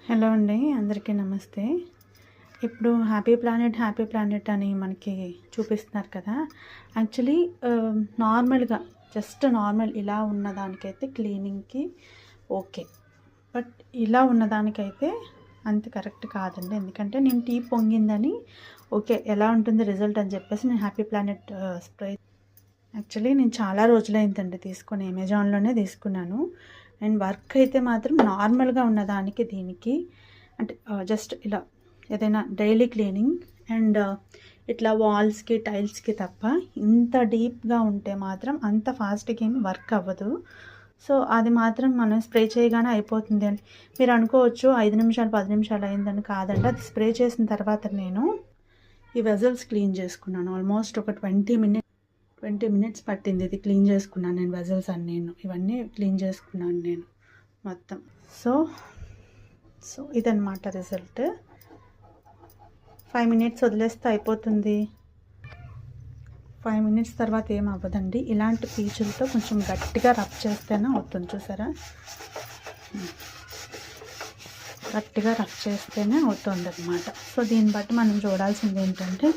Hello అండి, అందరికీ నమస్తే. ఇప్పుడు హ్యాపీ ప్లానెట్ అని మనకి చూపిస్తున్నారు కదా. యాక్చువల్లీ నార్మల్గా జస్ట్ నార్మల్ ఇలా ఉన్నదానికైతే క్లీనింగ్కి ఓకే, బట్ ఇలా ఉన్నదానికైతే అంత కరెక్ట్ కాదండి. ఎందుకంటే నేను టీ పొంగిందని ఓకే ఎలా ఉంటుంది రిజల్ట్ అని చెప్పేసి నేను హ్యాపీ ప్లానెట్ స్ప్రే యాక్చువల్లీ నేను చాలా రోజులైందండి తీసుకొని, అమెజాన్లోనే తీసుకున్నాను. అండ్ వర్క్ అయితే మాత్రం నార్మల్గా ఉన్నదానికి దీనికి అంటే జస్ట్ ఇలా ఏదైనా డైలీ క్లీనింగ్ అండ్ ఇట్లా వాల్స్కి టైల్స్కి తప్ప ఇంత డీప్గా ఉంటే మాత్రం అంత ఫాస్ట్గా ఏమి వర్క్ అవ్వదు. సో అది మాత్రం మనం స్ప్రే చేయగానే అయిపోతుంది అని మీరు అనుకోవచ్చు. 5 నిమిషాలు 10 నిమిషాలు అయిందని. కాదండి, అది స్ప్రే చేసిన తర్వాత నేను ఈ వెజల్స్ క్లీన్ చేసుకున్నాను. ఆల్మోస్ట్ ఒక 20 మినిట్స్ పట్టింది. ఇది క్లీన్ చేసుకున్నాను నేను, వెజల్స్ అని నేను ఇవన్నీ క్లీన్ చేసుకున్నాను నేను మొత్తం. సో ఇదన్నమాట రిజల్ట్. 5 మినిట్స్ వదిలేస్తే అయిపోతుంది. 5 మినిట్స్ తర్వాత ఏం అవ్వదండి. ఇలాంటి పీచులతో కొంచెం గట్టిగా రబ్ చేస్తేనే అవుతుంది. చూసారా, గట్టిగా రబ్ చేస్తేనే అవుతుంది అనమాట. సో దీన్ని బట్టి మనం చూడాల్సింది ఏంటంటే,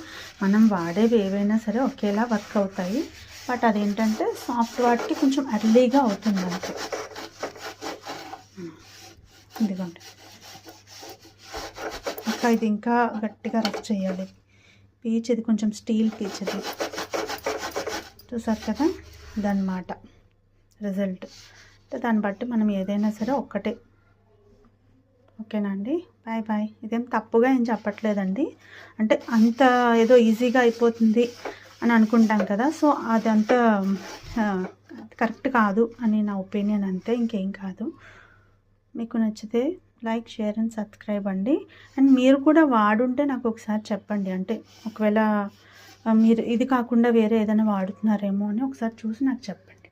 మనం వాడేవి ఏవైనా సరే ఒకేలా వర్క్ అవుతాయి, బట్ అదేంటంటే సాఫ్ట్ వాటికి కొంచెం ఎర్లీగా అవుతుంది అంతే. ఇదిగోండి, ఇంకా ఇది ఇంకా గట్టిగా రబ్ చేయాలి. పీచ్ ఇది కొంచెం స్టీల్ పీచ్ ఇది, చూసారు కదా. ఇదన్నమాట రిజల్ట్. దాన్ని బట్టి మనం ఏదైనా సరే ఒక్కటే. ఓకేనా అండి, బాయ్ బాయ్. ఇదేం తప్పుగా ఏం చెప్పట్లేదండి, అంటే అంత ఏదో ఈజీగా అయిపోతుంది అని అనుకుంటాం కదా. సో అదంతా కరెక్ట్ కాదు అని నా ఒపీనియన్, అంతే, ఇంకేం కాదు. మీకు నచ్చితే లైక్, షేర్ అండ్ సబ్స్క్రైబ్ అండి. అండ్ మీరు కూడా వాడుంటే నాకు ఒకసారి చెప్పండి. అంటే ఒకవేళ మీరు ఇది కాకుండా వేరే ఏదైనా వాడుతున్నారేమో అని ఒకసారి చూసి నాకు చెప్పండి.